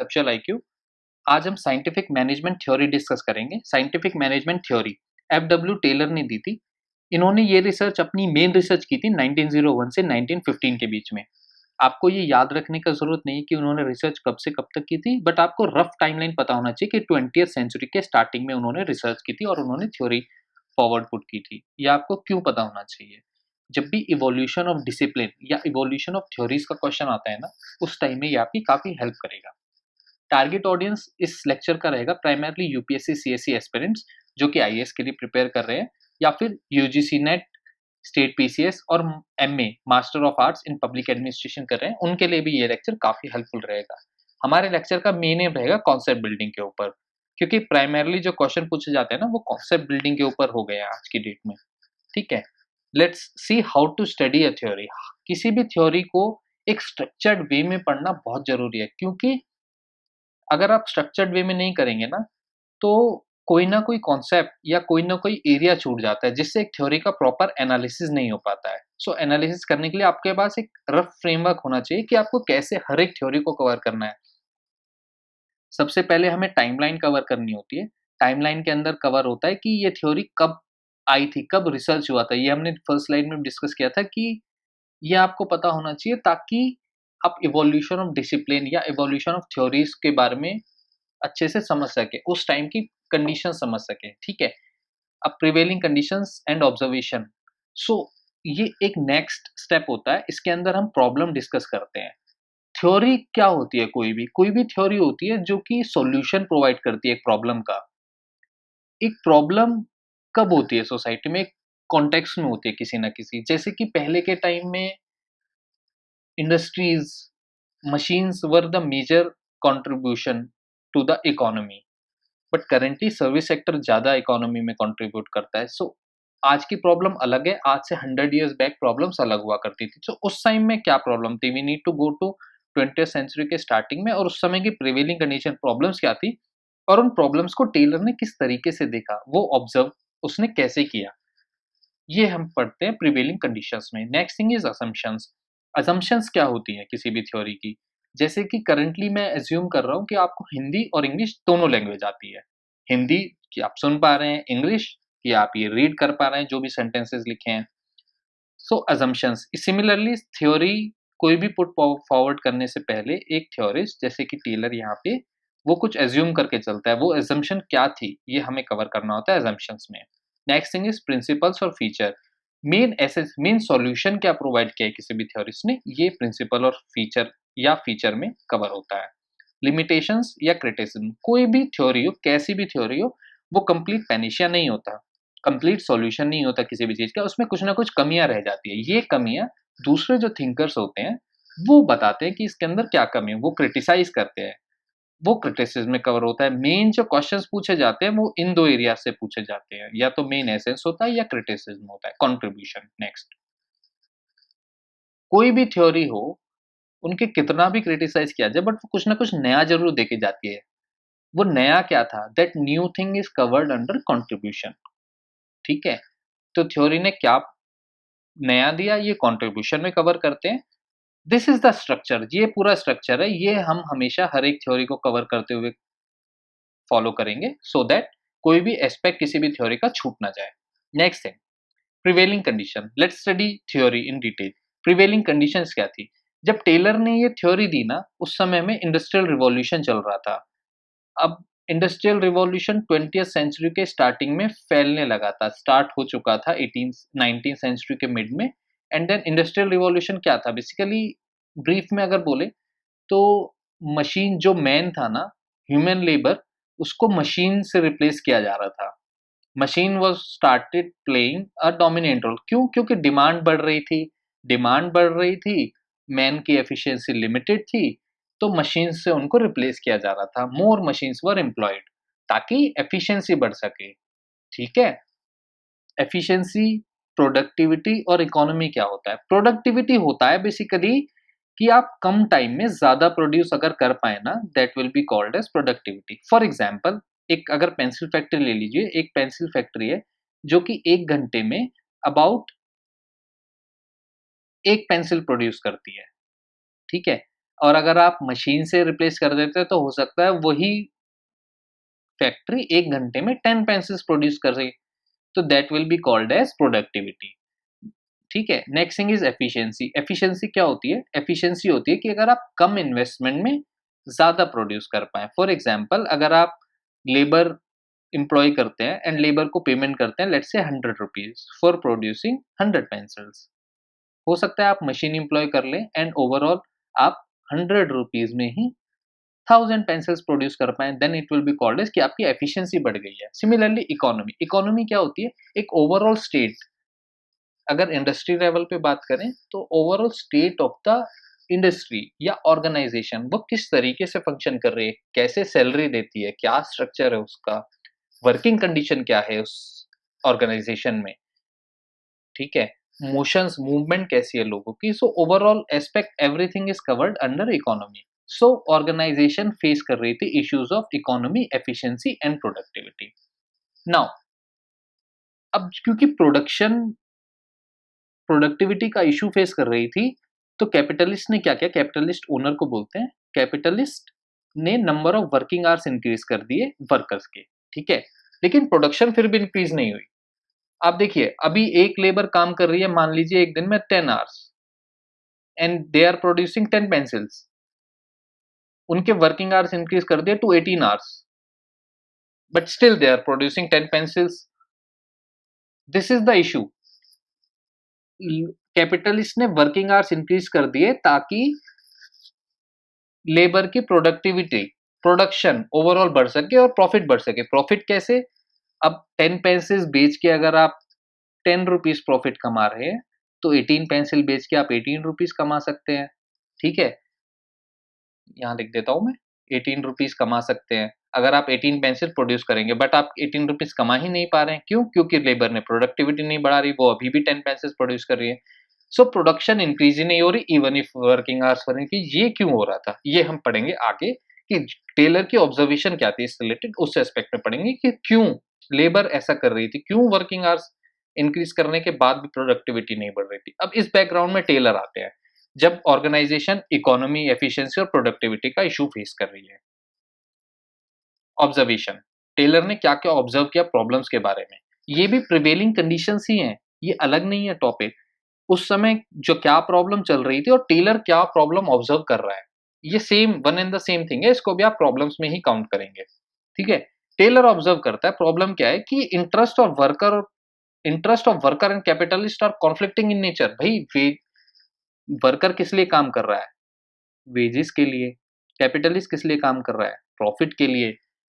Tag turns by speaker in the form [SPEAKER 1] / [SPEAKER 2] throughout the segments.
[SPEAKER 1] Conceptual IQ. आज हम scientific management theory discuss करेंगे। Scientific management theory F W. Taylor ने दी थी। इन्होंने ये रिसर्च अपनी मेन रिसर्च की थी 1901 से 1915 के बीच में। आपको ये याद रखने का ज़रूरत नहीं है कि उन्होंने रिसर्च कब से कब तक की थी, बट आपको रफ टाइमलाइन पता होना चाहिए कि 20th सेंचुरी के स्टार्टिंग में उन्होंने रिसर्च की थी और उन्होंने थ्योरी फॉरवर्ड पुट की थी। ये आपको क्यों पता होना चाहिए? जब भी इवोल्यूशन ऑफ डिसिप्लिन या इवोल्यूशन ऑफ थ्योरीज का क्वेश्चन आता है ना, उस टाइम में ये आपकी काफ़ी हेल्प करेगा। टारगेट ऑडियंस इस लेक्चर का रहेगा प्राइमरली यूपीएससी सीएससी एस्पिरेंट्स जो कि आईएएस के लिए प्रिपेयर कर रहे हैं, या फिर यूजीसी नेट, स्टेट पीसीएस और MA master of arts in public administration कर रहे हैं, उनके लिए भी ये लेक्चर काफ़ी हेल्पफुल रहेगा। हमारे लेक्चर का मेन एम रहेगा कॉन्सेप्ट बिल्डिंग के ऊपर, क्योंकि प्राइमरली जो क्वेश्चन पूछे जाते हैं ना, वो कॉन्सेप्ट बिल्डिंग के ऊपर हो गए हैं आज की डेट में। ठीक है, let's see how to study a theory. किसी भी थ्योरी को एक स्ट्रक्चर्ड वे में पढ़ना बहुत जरूरी है, क्योंकि अगर आप स्ट्रक्चर्ड वे में नहीं करेंगे ना, तो कोई ना कोई कॉन्सेप्ट या कोई ना कोई एरिया छूट जाता है, जिससे एक थ्योरी का प्रॉपर एनालिसिस नहीं हो पाता है। सो एनालिसिस करने के लिए आपके पास एक रफ फ्रेमवर्क होना चाहिए कि आपको कैसे हर एक थ्योरी को कवर करना है। सबसे पहले हमें टाइमलाइन कवर करनी होती है। टाइमलाइन के अंदर कवर होता है कि ये थ्योरी कब आई थी, कब रिसर्च हुआ था। ये हमने फर्स्ट स्लाइड में डिस्कस किया था कि ये आपको पता होना चाहिए, ताकि आप इवोल्यूशन ऑफ डिसिप्लिन या इवोल्यूशन ऑफ थ्योरीज के बारे में अच्छे से समझ सके, उस टाइम की कंडीशन समझ सके। ठीक है, अब प्रिवेलिंग कंडीशंस एंड ऑब्जर्वेशन। सो ये एक नेक्स्ट स्टेप होता है, इसके अंदर हम प्रॉब्लम डिस्कस करते हैं। थ्योरी क्या होती है? कोई भी थ्योरी होती है जो कि सॉल्यूशन प्रोवाइड करती है एक प्रॉब्लम का। एक प्रॉब्लम कब होती है सोसाइटी में? एक कॉन्टेक्स्ट में होती है किसी ना किसी। जैसे कि पहले के टाइम में industries, machines were the major contribution to the economy, but currently service sector ज़्यादा इकोनॉमी में कंट्रीब्यूट करता है। सो आज की प्रॉब्लम अलग है, आज से 100 ईयर्स बैक प्रॉब्लम्स अलग हुआ करती थी। सो उस टाइम में क्या प्रॉब्लम थी? We need to go to 20th century के स्टार्टिंग में, और उस समय की प्रिवेलिंग कंडीशन प्रॉब्लम्स क्या थी, और उन प्रॉब्लम्स को टेलर ने किस तरीके से देखा, वो ऑब्जर्व उसने कैसे किया, ये हम पढ़ते हैं प्रिवेलिंग कंडीशंस में। Next thing is assumptions. Assumptions क्या होती हैं किसी भी थ्योरी की? जैसे कि करंटली मैं एज्यूम कर रहा हूँ कि आपको हिंदी और इंग्लिश दोनों लैंग्वेज आती है। हिंदी कि आप सुन पा रहे हैं, इंग्लिश कि आप ये रीड कर पा रहे हैं जो भी सेंटेंसेस लिखे हैं। सो असम्पशंस। सिमिलरली थ्योरी कोई भी पुट फॉरवर्ड करने से पहले एक थ्योरिस्ट जैसे कि टेलर यहाँ पे वो कुछ एज्यूम करके चलता है। वो एजम्पशन क्या थी, ये हमें कवर करना होता है एजम्पशंस में। नेक्स्ट थिंग इज प्रिंसिपल्स और फीचर। मेन सॉल्यूशन क्या प्रोवाइड किया है किसी भी थ्योरिस्ट ने, ये प्रिंसिपल और फीचर या फीचर में कवर होता है। लिमिटेशंस या क्रिटिसिज्म। कोई भी थ्योरी हो, कैसी भी थ्योरी हो, वो कंप्लीट पैनिशिया नहीं होता, कंप्लीट सॉल्यूशन नहीं होता किसी भी चीज़ का। उसमें कुछ ना कुछ कमियाँ रह जाती है। ये कमियाँ दूसरे जो थिंकर्स होते हैं, वो बताते हैं कि इसके अंदर क्या कमी है, वो क्रिटिसाइज़ करते हैं। वो क्रिटिसिज्म में कवर होता है। मेन जो क्वेश्चंस पूछे जाते हैं, वो इन 2 एरिया से पूछे जाते हैं, या तो मेन एसेंस होता है या क्रिटिसिज्म होता है, कंट्रीब्यूशन। नेक्स्ट, कोई भी थ्योरी हो, उनके कितना भी क्रिटिसाइज़ किया जाए, बट वो कुछ ना कुछ नया ज़रूर देके जाती है। वो नया क्या था? That new thing is covered under contribution. ठीक है? तो थ्योरी ने क्या नया दिया, ये कंट्रीब्यूशन में कवर करते हैं। This is the structure. ये पूरा स्ट्रक्चर है, ये हम हमेशा हर एक थ्योरी को कवर करते हुए फॉलो करेंगे, सो दैट कोई भी एस्पेक्ट किसी भी थ्योरी का छूट ना जाए। Next thing, prevailing condition. Let's study theory in detail. Prevailing conditions क्या थी? जब टेलर ने ये थ्योरी दी ना, उस समय में इंडस्ट्रियल रिवॉल्यूशन चल रहा था। अब इंडस्ट्रियल रिवॉल्यूशन 20th सेंचुरी के स्टार्टिंग में फैलने लगा था, स्टार्ट हो चुका था 19th सेंचुरी के मिड में। एंड देन इंडस्ट्रियल रिवॉल्यूशन क्या था? बेसिकली ब्रीफ में अगर बोले तो मशीन जो मैन था ना, ह्यूमन लेबर, उसको मशीन से रिप्लेस किया जा रहा था। Machine was started playing a dominant role. क्यों? क्योंकि डिमांड बढ़ रही थी। डिमांड बढ़ रही थी, मैन की एफिशिएंसी लिमिटेड थी, तो मशीन से उनको रिप्लेस किया जा रहा था। मोर मशीन्स वर एम्प्लॉयड, ताकि एफिशिएंसी बढ़ सके। ठीक है? एफिशिएंसी, प्रोडक्टिविटी और इकोनॉमी क्या होता है? प्रोडक्टिविटी होता है बेसिकली कि आप कम टाइम में ज़्यादा प्रोड्यूस अगर कर पाएँ ना, that will be called as productivity. For example, एक अगर पेंसिल फैक्ट्री ले लीजिए, एक पेंसिल फैक्ट्री है जो कि 1 घंटे में अबाउट 1 पेंसिल प्रोड्यूस करती है, ठीक है? और अगर आप मशीन से रिप्लेस कर देते हैं तो हो सकता है वही फैक्ट्री 1 घंटे में 10 पेंसिल्स प्रोड्यूस कर सके, तो that will be called as productivity. ठीक है, next thing is efficiency. Efficiency क्या होती है? एफिशिएंसी होती है कि अगर आप कम इन्वेस्टमेंट में ज़्यादा प्रोड्यूस कर पाएँ। फॉर एग्ज़ाम्पल अगर आप लेबर एम्प्लॉय करते हैं एंड लेबर को पेमेंट करते हैं let's say ₹100 for producing 100 pencils. हो सकता है आप मशीन एम्प्लॉय कर लें एंड ओवरऑल आप ₹100 में ही 1000 पेंसिल्स प्रोड्यूस कर पाएँ, then it will be called as कि आपकी एफिशिएंसी बढ़ गई है। सिमिलरली इकोनॉमी, इकोनॉमी क्या होती है? एक ओवरऑल स्टेट, अगर इंडस्ट्री लेवल पे बात करें तो overall state of the industry या ऑर्गेनाइजेशन वो किस तरीके से फंक्शन कर रही है, कैसे सैलरी देती है, क्या स्ट्रक्चर है उसका, वर्किंग कंडीशन क्या है उस ऑर्गेनाइजेशन में, ठीक है, मोशंस मूवमेंट कैसी है लोगों की, so overall aspect everything is covered under economy. So organisation face कर रही थी issues of economy, efficiency and productivity. Now अब क्योंकि प्रोडक्टिविटी का इशू फेस कर रही थी, तो कैपिटलिस्ट ने क्या किया? कैपिटलिस्ट ओनर को बोलते हैं। कैपिटलिस्ट ने number of working hours increase कर दिए वर्कर्स के, ठीक है, लेकिन प्रोडक्शन फिर भी इंक्रीज नहीं हुई। आप देखिए अभी एक लेबर काम कर रही है मान लीजिए एक दिन में 10 hours and they are producing 10 pencils, उनके वर्किंग आवर्स इंक्रीज कर दिए to 18 hours, but still they are producing 10 pencils. This is the issue. Capitalist ने वर्किंग आवर्स इंक्रीज कर दिए ताकि लेबर की प्रोडक्टिविटी, प्रोडक्शन ओवरऑल बढ़ सके और प्रॉफिट बढ़ सके। प्रॉफिट कैसे? अब 10 पेंसिल्स बेच के अगर आप 10 रुपीज प्रॉफिट कमा रहे हैं तो 18 पेंसिल बेच के आप 18 रुपीज कमा सकते हैं, ठीक है, यहाँ लिख देता हूं मैं, 18 रुपीज कमा सकते हैं अगर आप 18 पेंसिल प्रोड्यूस करेंगे, बट आप 18 रुपीज कमा ही नहीं पा रहे हैं। क्यों? क्योंकि लेबर ने प्रोडक्टिविटी नहीं बढ़ा रही, वो अभी भी 10 पेंसिल प्रोड्यूस कर रही है। सो प्रोडक्शन इंक्रीज ही नहीं हो रही even if working hours for कि ये क्यों हो रहा था, ये हम पढ़ेंगे आगे कि टेलर की ऑब्जर्वेशन क्या थी इससे रिलेटेड, उस एस्पेक्ट में पढ़ेंगे कि क्यों लेबर ऐसा कर रही थी, क्यों वर्किंग आवर्स इंक्रीज करने के बाद भी प्रोडक्टिविटी नहीं बढ़ रही थी। अब इस बैकग्राउंड में टेलर आते हैं जब ऑर्गेनाइजेशन इकोनॉमी, एफिशिएंसी और प्रोडक्टिविटी का इशू फेस कर रही है। ऑब्जर्वेशन, टेलर ने क्या क्या ऑब्जर्व किया प्रॉब्लम्स के बारे में, ये भी प्रिवेलिंग कंडीशंस ही हैं, ये अलग नहीं है टॉपिक। उस समय जो क्या प्रॉब्लम चल रही थी और टेलर क्या प्रॉब्लम ऑब्जर्व कर रहा है, ये same one and the same thing है, इसको भी आप प्रॉब्लम्स में ही काउंट करेंगे, ठीक है। टेलर ऑब्जर्व करता है प्रॉब्लम क्या है कि interest of worker and capitalist are conflicting in nature. भाई वर्कर किस लिए काम कर रहा है? वेजेस के लिए। कैपिटलिस्ट किस लिए काम कर रहा है? प्रॉफिट के लिए।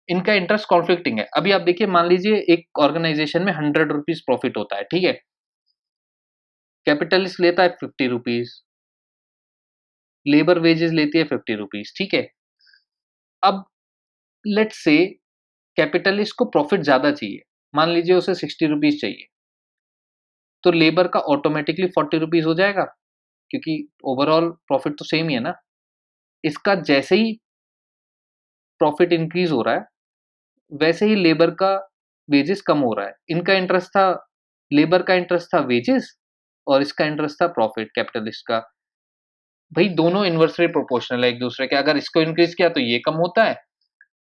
[SPEAKER 1] इनका इंटरेस्ट कॉन्फ्लिक्टिंग है। अभी आप देखिए मान लीजिए एक ऑर्गेनाइजेशन में 100 रुपीज प्रॉफिट होता है, ठीक है, कैपिटलिस्ट लेता है 50 रुपीज, लेबर वेजेस लेती है 50 रुपीज, ठीक है। अब लेट्स से कैपिटलिस्ट को प्रॉफिट ज्यादा चाहिए, मान लीजिए उसे 60 रुपीज चाहिए, तो लेबर का ऑटोमेटिकली 40 रुपीज हो जाएगा क्योंकि ओवरऑल प्रॉफिट तो सेम ही है ना। इसका जैसे ही प्रॉफिट इंक्रीज हो रहा है वैसे ही लेबर का वेजेस कम हो रहा है। इनका इंटरेस्ट था, लेबर का इंटरेस्ट था वेजेस और इसका इंटरेस्ट था प्रॉफिट कैपिटलिस्ट का। भाई दोनों इन्वर्सली प्रोपोर्शनल है एक दूसरे के, अगर इसको इंक्रीज किया तो ये कम होता है,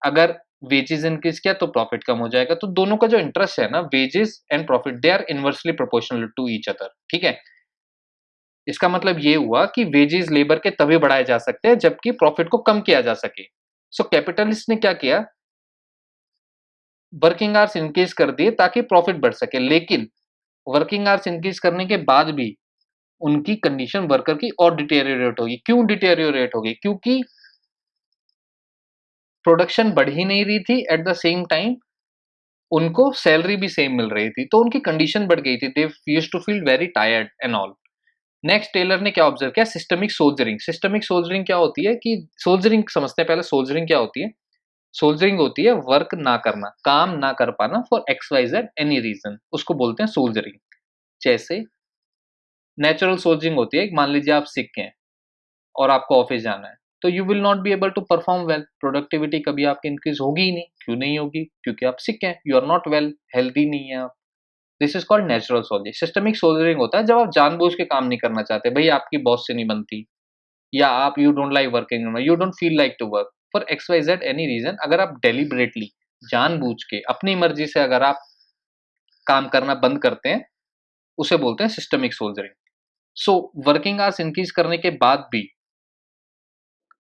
[SPEAKER 1] अगर वेजेस इंक्रीज किया तो प्रॉफिट कम हो जाएगा। तो दोनों का जो इंटरेस्ट है ना, wages and profit, they are inversely proportional to each other, ठीक है। इसका मतलब ये हुआ कि वेजेस लेबर के तभी बढ़ाए जा सकते हैं जबकि प्रॉफिट को कम किया जा सके। सो कैपिटलिस्ट ने क्या किया, वर्किंग आवर्स इंक्रीज कर दिए ताकि प्रॉफिट बढ़ सके, लेकिन वर्किंग आवर्स इंक्रीज करने के बाद भी उनकी कंडीशन वर्कर की और डिटेरियोरेट होगी। क्यों डिटेरियोरेट होगी? क्योंकि प्रोडक्शन बढ़ ही नहीं रही थी, एट द सेम टाइम उनको सैलरी भी सेम मिल रही थी, तो उनकी कंडीशन बढ़ गई थी, they used to feel very tired and all. Next Taylor ने क्या ऑब्जर्व किया? Systemic soldiering. सिस्टमिक सोल्जरिंग क्या होती है कि सोल्जरिंग समझते हैं पहले, सोल्जरिंग क्या होती है? सोल्जरिंग होती है वर्क ना करना, काम ना कर पाना for X Y Z any reason, उसको बोलते हैं सोल्जरिंग। जैसे नेचुरल सोल्जरिंग होती है, मान लीजिए आप सिक हैं और आपको ऑफिस जाना है, तो you will not be able to perform well, productivity कभी आपकी इंक्रीज होगी ही नहीं। क्यों नहीं होगी? क्योंकि आप सिक हैं, you are not well, healthy नहीं है आप। This is called natural soldiering. Systemic soldiering होता है जब आप जानबूझ के काम नहीं करना चाहते, भाई आपकी बॉस से नहीं बनती, या आप you don't like working, you don't feel like to work for X Y Z any reason, अगर आप डेलिबरेटली जानबूझ के अपनी मर्जी से अगर आप काम करना बंद करते हैं, उसे बोलते हैं systemic soldiering. So working hours increase करने के बाद भी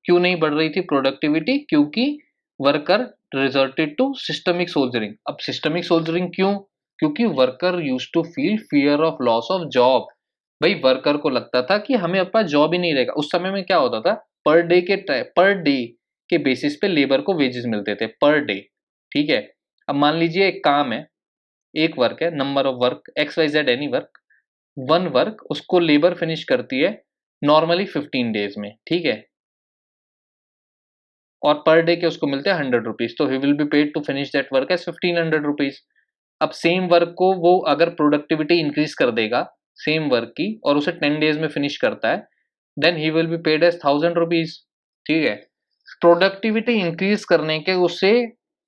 [SPEAKER 1] क्यों नहीं बढ़ रही थी प्रोडक्टिविटी? क्योंकि worker resorted to systemic soldiering. अब सिस्टमिक सोल्जरिंग क्यों? क्योंकि worker used to feel fear of loss of job. भाई वर्कर को लगता था कि हमें अपना जॉब ही नहीं रहेगा। उस समय में क्या होता था, पर डे के बेसिस पे लेबर को वेजेस मिलते थे पर डे, ठीक है। अब मान लीजिए एक काम है, एक वर्क है, number of work X Y Z any work, one work उसको लेबर फिनिश करती है नॉर्मली 15 डेज में, ठीक है, और पर डे के उसको मिलते हैं 100 रुपीज, तो he will be paid to finish that work as 1500 rupees. अब सेम वर्क को वो अगर प्रोडक्टिविटी इंक्रीज कर देगा सेम वर्क की और उसे 10 डेज में फिनिश करता है, then he will be paid as 1000 rupees, ठीक है। प्रोडक्टिविटी इंक्रीज करने के उससे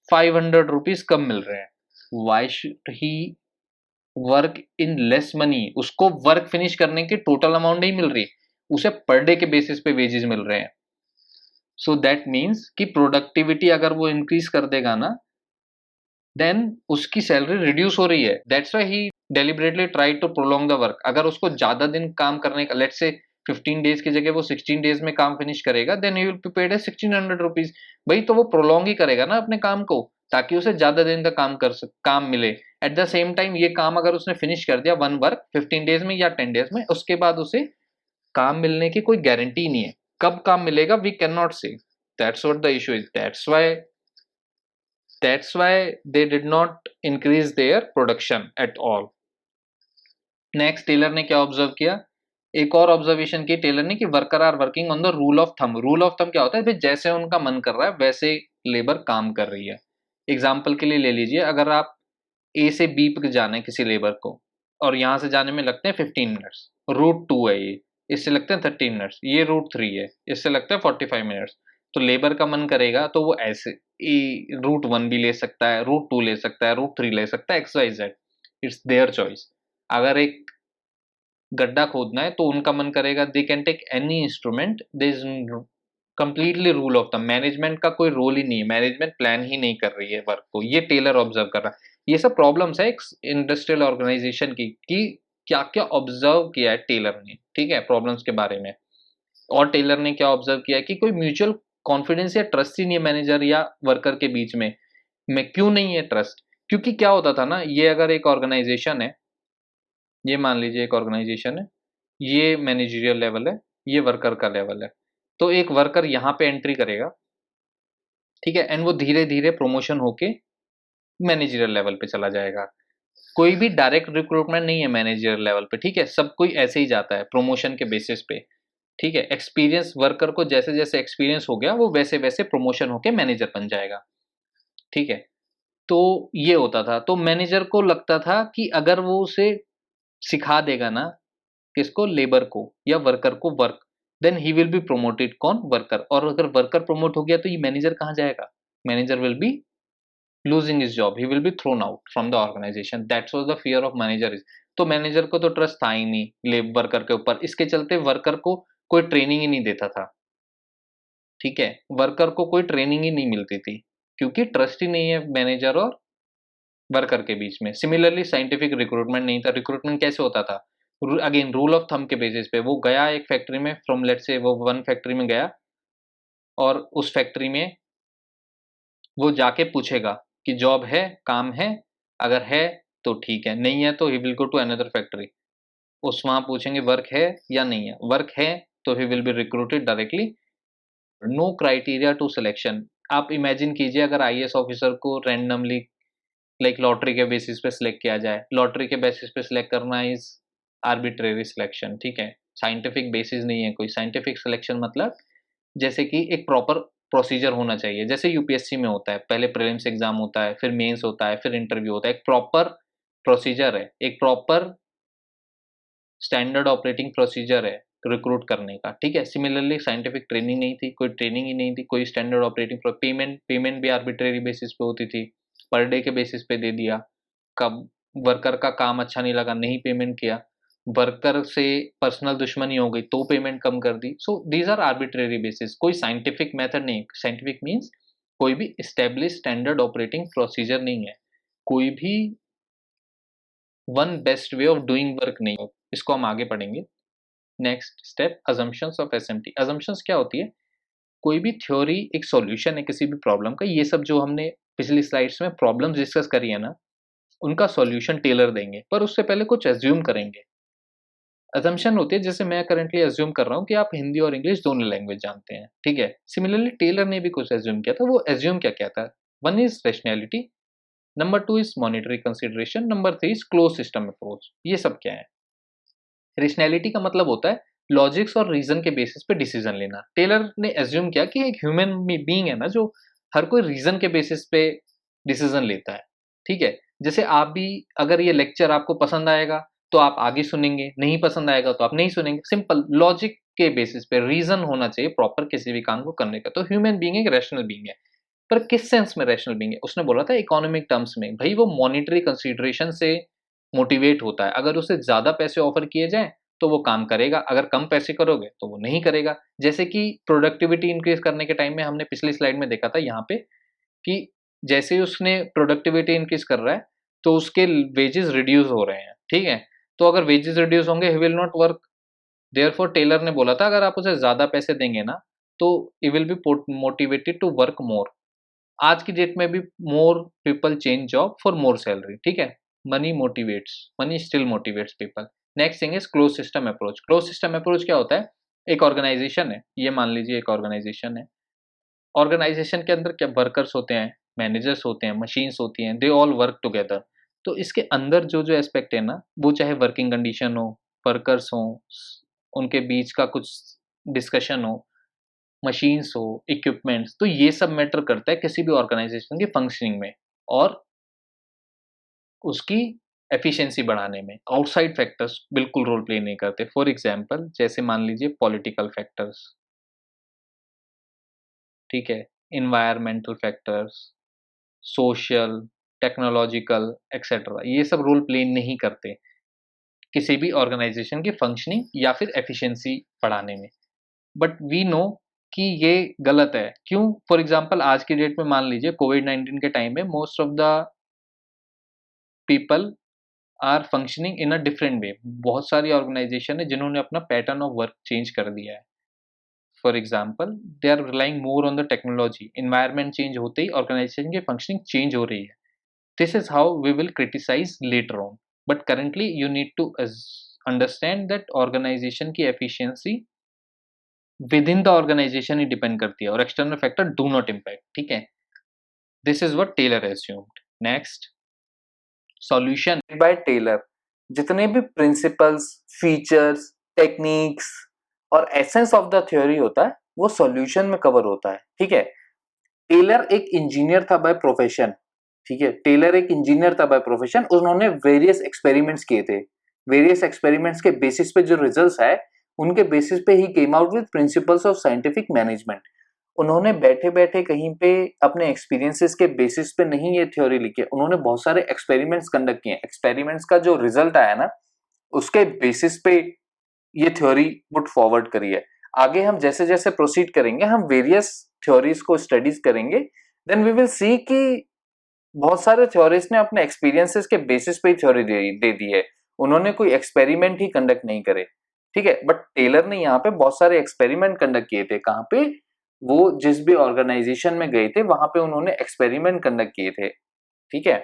[SPEAKER 1] 500 रुपीज कम मिल रहे हैं। Why should he work in less money? उसको वर्क फिनिश करने की टोटल अमाउंट नहीं मिल रही, उसे पर डे के बेसिस पे वेजेस मिल रहे हैं। सो दैट मीन्स कि प्रोडक्टिविटी अगर वो इंक्रीज कर देगा ना, देन उसकी सैलरी रिड्यूस हो रही है। That's why he deliberately try to prolong the work. अगर उसको ज्यादा दिन काम करने का, लेट्स से 15 डेज की जगह वो 16 डेज में काम फिनिश करेगा, then he will be paid 1600 rupees. भाई तो वो प्रोलॉन्ग ही करेगा ना अपने काम को, ताकि उसे ज्यादा दिन का काम मिले। एट द सेम टाइम ये काम अगर उसने फिनिश कर दिया वन वर्क 15 डेज में या 10 डेज में, उसके बाद उसे काम मिलने की कोई गारंटी नहीं है। कब काम मिलेगा वी कैन नॉट से। That's what the issue is. That's why they did not increase their production at all. Next Taylor ने क्या ऑब्जर्व किया, एक और ऑब्जर्वेशन की टेलर ने कि worker are working on the rule of thumb. Rule of thumb क्या होता है, भाई जैसे उनका मन कर रहा है वैसे लेबर काम कर रही है। एग्जाम्पल के लिए ले लीजिए, अगर आप ए से बी पे जाना है किसी लेबर को और यहाँ से जाने में लगते हैं 15 मिनट्स, रूट 2 है ये, इससे लगते हैं 30 मिनट्स, ये रूट 3 है, इससे लगता है 45 मिनट्स। तो लेबर का मन करेगा तो वो ऐसे रूट 1 भी ले सकता है, रूट 2 ले सकता है, रूट 3 ले सकता है, X Y Z, it's their choice. अगर एक गड्ढा खोदना है तो उनका मन करेगा they can take any instrument. They is completely rule of the management का कोई रोल ही नहीं है, मैनेजमेंट प्लान ही नहीं कर रही है वर्क को, ये टेलर ऑब्जर्व कर रहा है। ये सब प्रॉब्लम्स है एक इंडस्ट्रियल ऑर्गेनाइजेशन की कि क्या क्या ऑब्जर्व किया है टेलर ने, ठीक है, प्रॉब्लम्स के बारे में। और टेलर ने क्या ऑब्जर्व किया है कि कोई म्यूचुअल कॉन्फिडेंस या ट्रस्ट ही नहीं है मैनेजर या वर्कर के बीच में। क्यों नहीं है ट्रस्ट? क्योंकि क्या होता था ना, ये अगर एक ऑर्गेनाइजेशन है, ये मान लीजिए एक ऑर्गेनाइजेशन है, ये मैनेजरियल लेवल है, ये वर्कर का लेवल है। तो एक वर्कर यहाँ पे एंट्री करेगा, ठीक है, एंड वो धीरे धीरे प्रमोशन होके मैनेजरियल लेवल पे चला जाएगा। कोई भी डायरेक्ट रिक्रूटमेंट नहीं है मैनेजरियल लेवल पे, ठीक है, सब कोई ऐसे ही जाता है प्रमोशन के बेसिस पे, ठीक है। एक्सपीरियंस वर्कर को जैसे जैसे एक्सपीरियंस हो गया वो वैसे वैसे प्रमोशन होके मैनेजर बन जाएगा, ठीक है। तो ये होता था, तो मैनेजर को लगता था कि अगर वो उसे सिखा देगा ना, किसको, लेबर को या वर्कर को work, then he will be promoted, कौन, वर्कर। और अगर वर्कर प्रमोट हो गया तो ये मैनेजर कहाँ जाएगा, manager will be losing his job, he will be thrown out from the organization. That's what the fear of manager is. तो मैनेजर को तो ट्रस्ट था ही नहीं लेबर वर्कर के ऊपर, इसके चलते वर्कर को कोई ट्रेनिंग ही नहीं देता था, ठीक है, वर्कर को कोई ट्रेनिंग ही नहीं मिलती थी क्योंकि ट्रस्ट ही नहीं है मैनेजर और वर्कर के बीच में। सिमिलरली साइंटिफिक रिक्रूटमेंट नहीं था। रिक्रूटमेंट कैसे होता था, अगेन रूल ऑफ थंब के बेसिस पे। वो गया एक फैक्ट्री में, फ्रॉम लेट्स से वो वन फैक्ट्री में गया और उस फैक्ट्री में वो जाके पूछेगा कि जॉब है, काम है, अगर है तो ठीक है, नहीं है तो he will go to another factory. उस वहां पूछेंगे वर्क है या नहीं है, वर्क है तो he will be recruited directly. No criteria to selection. आप इमेजिन कीजिए अगर आईएएस ऑफिसर को रैंडमली लाइक लॉटरी के बेसिस पे सिलेक्ट किया जाए, लॉटरी के बेसिस पे सिलेक्ट करना इज आर्बिट्रेरी सिलेक्शन, ठीक है, साइंटिफिक बेसिस नहीं है कोई। साइंटिफिक सिलेक्शन मतलब जैसे कि एक प्रॉपर प्रोसीजर होना चाहिए, जैसे यूपीएससी में होता है, पहले प्रीलिम्स एग्जाम होता है, फिर मेंस होता है, फिर इंटरव्यू होता है, एक प्रॉपर प्रोसीजर है, एक प्रॉपर स्टैंडर्ड ऑपरेटिंग प्रोसीजर है रिक्रूट करने का, ठीक है। सिमिलरली साइंटिफिक ट्रेनिंग नहीं थी, कोई ट्रेनिंग ही नहीं थी, कोई स्टैंडर्ड ऑपरेटिंग पेमेंट भी आर्बिट्रेरी बेसिस पे होती थी, पर डे के बेसिस पे दे दिया, कब वर्कर का काम अच्छा नहीं लगा नहीं पेमेंट किया। वर्कर से पर्सनल दुश्मनी हो गई तो पेमेंट कम कर दी। So these are arbitrary basis, कोई साइंटिफिक मेथड नहीं। साइंटिफिक मीन्स कोई भी स्टेब्लिश स्टैंडर्ड ऑपरेटिंग प्रोसीजर नहीं है, कोई भी one best way of doing work नहीं है। इसको हम आगे पढ़ेंगे। Next step, assumptions of SMT. Assumptions क्या होती है? कोई भी थ्योरी एक सॉल्यूशन है किसी भी प्रॉब्लम का। ये सब जो हमने पिछली स्लाइड्स में प्रॉब्लम्स डिस्कस करी है ना, उनका सॉल्यूशन टेलर देंगे, पर उससे पहले कुछ एज्यूम करेंगे। अजम्पशन होती है, जैसे मैं करंटली एज्यूम कर रहा हूँ कि आप हिंदी और इंग्लिश दोनों लैंग्वेज जानते हैं, ठीक है। सिमिलरली टेलर ने भी कुछ एज्यूम किया था। वो एज्यूम क्या किया था? One is rationality, number two is monetary consideration, number three is close system approach. ये सब क्या है? रेशनैलिटी का मतलब होता है लॉजिक्स और रीजन के बेसिस पे डिसीजन लेना। टेलर ने एज्यूम किया कि एक ह्यूमन बीइंग है ना, जो हर कोई रीजन के बेसिस पे डिसीजन लेता है, ठीक है। जैसे आप भी, अगर ये लेक्चर आपको पसंद आएगा तो आप आगे सुनेंगे, नहीं पसंद आएगा तो आप नहीं सुनेंगे। सिंपल लॉजिक के बेसिस पे रीजन होना चाहिए प्रॉपर किसी भी काम को करने का। तो ह्यूमन बीइंग एक रैशनल बीइंग है, पर किस सेंस में रैशनल बीइंग है? उसने बोला था इकोनॉमिक टर्म्स में। भाई वो मॉनिटरी कंसीडरेशन से मोटिवेट होता है। अगर उसे ज्यादा पैसे ऑफर किए जाएं तो वो काम करेगा, अगर कम पैसे करोगे तो वो नहीं करेगा। जैसे कि प्रोडक्टिविटी इंक्रीज करने के टाइम में हमने पिछली स्लाइड में देखा था यहाँ पे कि जैसे ही उसने प्रोडक्टिविटी इंक्रीज कर रहा है तो उसके वेजेस रिड्यूस हो रहे हैं, ठीक है। तो अगर वेजेस रिड्यूस होंगे, he will not work. Therefore Taylor ने बोला था अगर आप उसे ज्यादा पैसे देंगे ना तो he will be motivated to work more. आज की डेट में भी more people change job for more salary, ठीक है। Money motivates, money still motivates people. Next thing is close system approach. Close system approach क्या होता है? एक ऑर्गेनाइजेशन है, ये मान लीजिए एक ऑर्गेनाइजेशन है। ऑर्गेनाइजेशन के अंदर क्या वर्कर्स होते हैं, मैनेजर्स होते हैं, मशीन्स होती हैं, दे ऑल वर्क टुगेदर। तो इसके अंदर जो जो एस्पेक्ट है ना, वो चाहे वर्किंग कंडीशन हो, वर्कर्स हो, उनके बीच का कुछ डिस्कशन हो, मशीन्स हो, इक्विपमेंट्स, तो ये सब मैटर करता है किसी भी ऑर्गेनाइजेशन की फंक्शनिंग में और उसकी एफिशिएंसी बढ़ाने में। आउटसाइड फैक्टर्स बिल्कुल रोल प्ले नहीं करते। फॉर एग्जांपल जैसे मान लीजिए पॉलिटिकल फैक्टर्स, ठीक है, environmental factors, social, technological etcetera, ये सब रोल प्ले नहीं करते किसी भी ऑर्गेनाइजेशन की फंक्शनिंग या फिर एफिशिएंसी बढ़ाने में। बट वी नो कि ये गलत है। क्यों? फॉर एग्जांपल आज की डेट में मान लीजिए कोविड-19 के टाइम में most of the people are functioning in a different way. बहुत सारी ऑर्गेनाइजेशन है जिन्होंने अपना पैटर्न ऑफ वर्क चेंज कर दिया है। For example they are relying more on the technology. Environment change होते ही ऑर्गेनाइजेशन की फंक्शनिंग चेंज हो रही है। This is how we will criticize later on, but currently you need to understand that organization की efficiency within the organization ही depend करती है और external factor do not impact, ठीक है। This is what Taylor assumed. Next, solution by Taylor. जितने भी principles, features, techniques और एसेंस ऑफ द थ्योरी होता है वो सॉल्यूशन में कवर होता है, ठीक है। टेलर एक इंजीनियर था बाय प्रोफेशन, ठीक है। टेलर एक इंजीनियर था बाय प्रोफेशन। उन्होंने वेरियस एक्सपेरिमेंट्स किए थे। वेरियस एक्सपेरिमेंट्स के बेसिस पे जो रिजल्ट्स आए उनके बेसिस पे ही came out with principles of scientific management. उन्होंने बैठे बैठे कहीं पे अपने एक्सपीरियंसेस के बेसिस पे नहीं ये थ्योरी लिखी है, उन्होंने बहुत सारे एक्सपेरिमेंट्स कंडक्ट किए। एक्सपेरिमेंट्स का जो रिजल्ट आया ना उसके बेसिस पे ये थ्योरी पुट फॉरवर्ड करी है। आगे हम जैसे जैसे प्रोसीड करेंगे हम वेरियस थ्योरीज को स्टडीज करेंगे, देन वी विल सी कि बहुत सारे थ्योरिस्ट ने अपने एक्सपीरियंसेस के बेसिस पे ही थ्योरी दे दी है, उन्होंने कोई एक्सपेरिमेंट ही कंडक्ट नहीं करे, ठीक है। बट टेलर ने यहाँ पे बहुत सारे एक्सपेरिमेंट कंडक्ट किए थे। कहाँ पे? वो जिस भी ऑर्गेनाइजेशन में गए थे वहां पे उन्होंने एक्सपेरिमेंट कंडक्ट किए थे, ठीक है।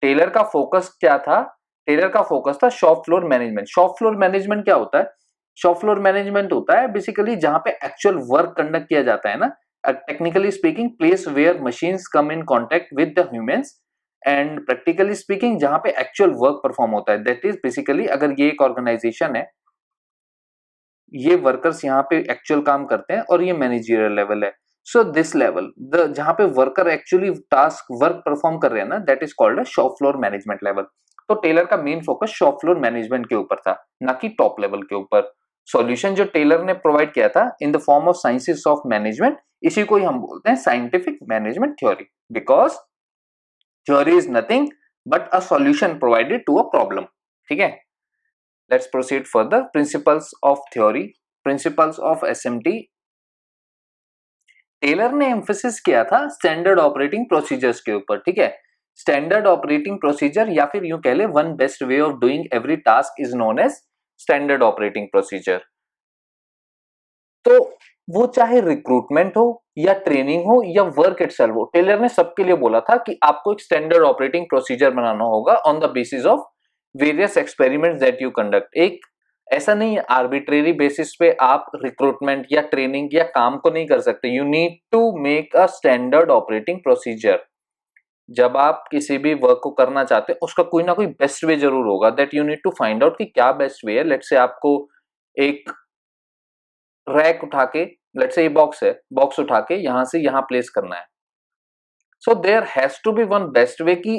[SPEAKER 1] टेलर का फोकस क्या था? टेलर का फोकस था shop floor management. Shop floor management क्या होता है? शॉप फ्लोर मैनेजमेंट होता है बेसिकली जहां पे एक्चुअल वर्क कंडक्ट किया जाता है ना, technically speaking place where machines come in contact with the humans, and practically speaking जहां पे एक्चुअल वर्क परफॉर्म होता है। दैट इज बेसिकली अगर ये एक ऑर्गेनाइजेशन है, ये वर्कर्स यहाँ पे एक्चुअल काम करते हैं और ये मैनेजरियल लेवल है। सो दिस लेवल द जहां पे worker actually task work perform कर रहे हैं ना, that is called a shop floor management level. तो टेलर का main focus shop floor management के ऊपर था, ना कि टॉप लेवल के ऊपर। सॉल्यूशन जो टेलर ने प्रोवाइड किया था in the form of sciences of management, इसी को ही हम बोलते हैं scientific management theory, because theory is nothing but a solution provided to a problem, ठीक है।
[SPEAKER 2] Let's proceed further. Principles of theory, principles of SMT. Taylor ने emphasis किया था स्टैंडर्ड ऑपरेटिंग प्रोसीजर्स के ऊपर. ठीक है, स्टैंडर्ड ऑपरेटिंग प्रोसीजर या फिर यूं कह ले one best way of doing every task is known as standard operating procedure. तो वो चाहे रिक्रूटमेंट हो या ट्रेनिंग हो या वर्क इटसेल्फ हो, टेलर ने सबके लिए बोला था कि आपको एक स्टैंडर्ड ऑपरेटिंग प्रोसीजर बनाना होगा on the basis of various experiments that you conduct. एक ऐसा नहीं है आर्बिट्रेरी बेसिस पे आप रिक्रूटमेंट या ट्रेनिंग या काम को नहीं कर सकते. You need to make a standard operating procedure. जब आप किसी भी वर्क को करना चाहते हैं उसका कोई ना कोई बेस्ट वे जरूर होगा. That you need to find out कि क्या बेस्ट वे है. लेट्स से आपको एक रैक उठा के, लेट्स से ये बॉक्स है, बॉक्स उठा के यहां से यहां प्लेस करना है. So there has to be one best way कि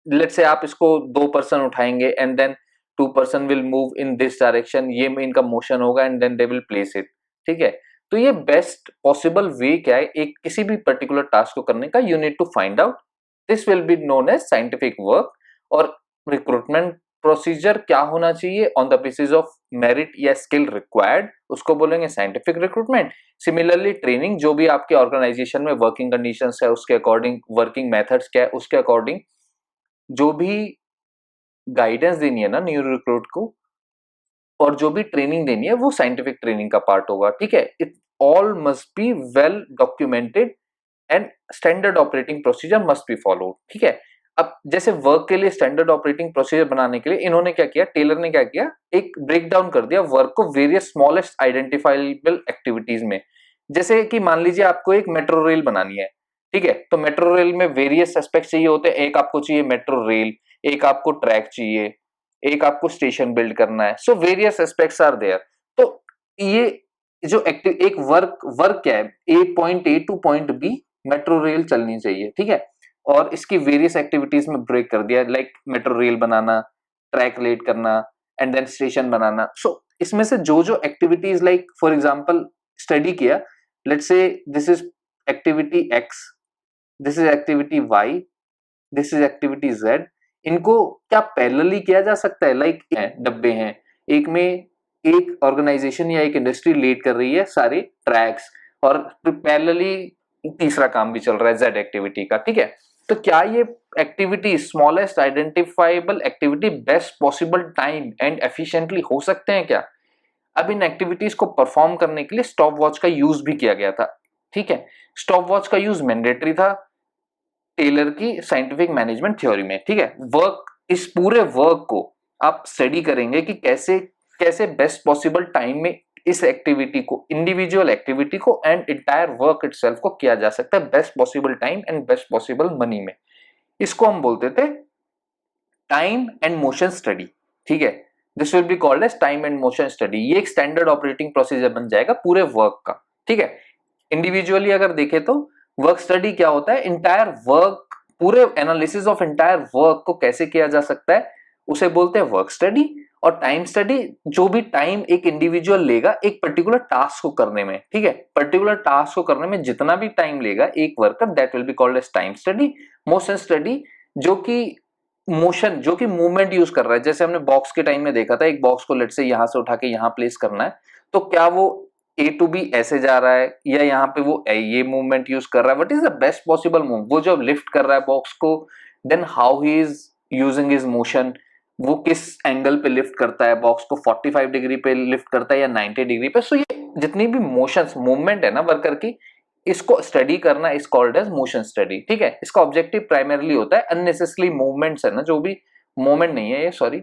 [SPEAKER 2] लेट्स से आप इसको 2 पर्सन उठाएंगे and then 2 person will move in this direction. ये इनका मोशन होगा and then they will place it. ठीक है, तो ये बेस्ट पॉसिबल वे क्या है एक किसी भी पर्टिकुलर टास्क को करने का. You need to find out. This will be known as scientific work. और रिक्रूटमेंट प्रोसीजर क्या होना चाहिए on the basis of merit या स्किल रिक्वायर्ड, उसको बोलेंगे साइंटिफिक रिक्रूटमेंट. सिमिलरली ट्रेनिंग, जो भी आपके ऑर्गेनाइजेशन में वर्किंग कंडीशंस है उसके अकॉर्डिंग, वर्किंग मेथड्स क्या है उसके अकॉर्डिंग जो भी गाइडेंस देनी है ना न्यू रिक्रूट को और जो भी ट्रेनिंग देनी है वो साइंटिफिक ट्रेनिंग का पार्ट होगा. ठीक है, it all must be well documented and standard operating procedure must be followed. ठीक है, अब जैसे वर्क के लिए स्टैंडर्ड ऑपरेटिंग प्रोसीजर बनाने के लिए इन्होंने क्या किया, टेलर ने क्या किया, एक ब्रेक डाउन कर दिया वर्क को वेरियस स्मॉलेस्ट आइडेंटिफाइबल एक्टिविटीज में. जैसे कि मान लीजिए आपको एक मेट्रो रेल बनानी है. ठीक है, तो मेट्रो रेल में वेरियस एस्पेक्ट चाहिए होते हैं. एक आपको चाहिए मेट्रो रेल, एक आपको ट्रैक चाहिए, एक आपको स्टेशन बिल्ड करना है. So various aspects are there. तो ये जो एक वर्क क्या है, point A to point B metro rail चलनी चाहिए. ठीक है, और इसकी वेरियस एक्टिविटीज में ब्रेक कर दिया, लाइक मेट्रो रेल बनाना, ट्रैक लेट करना एंड देन स्टेशन बनाना. सो इसमें से जो जो activities, like for example study किया, let's say this is activity X, this is activity Y, this is activity Z. इनको क्या पैरेलली किया जा सकता है? लाइक डब्बे हैं, एक में एक ऑर्गेनाइजेशन या एक इंडस्ट्री लीड कर रही है सारे ट्रैक्स और पैरेलली तीसरा काम भी चल रहा है जेड एक्टिविटी का. ठीक है, तो क्या ये activity smallest identifiable activity best possible time and efficiently हो सकते हैं क्या? अब इन एक्टिविटीज को परफॉर्म करने के लिए स्टॉप वॉच का यूज भी किया गया था. ठीक है, स्टॉप वॉच का यूज मैंडेटरी था टेलर की साइंटिफिक मैनेजमेंट थ्योरी में. ठीक है, वर्क, इस पूरे वर्क को आप स्टडी करेंगे कि कैसे कैसे बेस्ट पॉसिबल टाइम में इस एक्टिविटी को, इंडिविजुअल एक्टिविटी को एंड इंटायर वर्क इटसेल्फ को किया जा सकता है best possible time and best possible money में. इसको हम बोलते थे टाइम एंड मोशन स्टडी. ठीक है, this will be called as time and motion study. ये एक स्टैंडर्ड ऑपरेटिंग प्रोसीजर बन जाएगा पूरे वर्क का. ठीक है, इंडिविजुअली अगर देखें तो वर्क स्टडी क्या होता है, इंटायर वर्क, पूरे एनालिसिस ऑफ इंटायर वर्क को कैसे किया जा सकता है उसे बोलते हैं वर्क स्टडी. और टाइम स्टडी, जो भी टाइम एक इंडिविजुअल लेगा एक पर्टिकुलर टास्क को करने में. ठीक है, पर्टिकुलर टास्क को करने में जितना भी टाइम लेगा एक worker, that will be called as time study. Motion study, जो कि मोशन, जो कि मूवमेंट यूज कर रहा है. जैसे हमने बॉक्स के टाइम में देखा था, एक बॉक्स को लेट से यहां से उठा के यहां प्लेस करना है, तो क्या वो ए टू बी ऐसे जा रहा है या यहाँ पे वो ये मूवमेंट यूज कर रहा है, what is the best possible move. वो जब लिफ्ट कर रहा है बॉक्स को, then how he is using his motion, वो किस एंगल पे लिफ्ट करता है बॉक्स को, 45 डिग्री पे लिफ्ट करता है या 90 डिग्री पे. सो ये जितनी भी मोशंस, मूवमेंट है ना वर्कर की, इसको स्टडी करना is called as motion study. ठीक है, इसका ऑब्जेक्टिव प्राइमरली होता है अननेसेसरी मूवमेंट्स है ना, जो भी मूवमेंट नहीं है ये, sorry,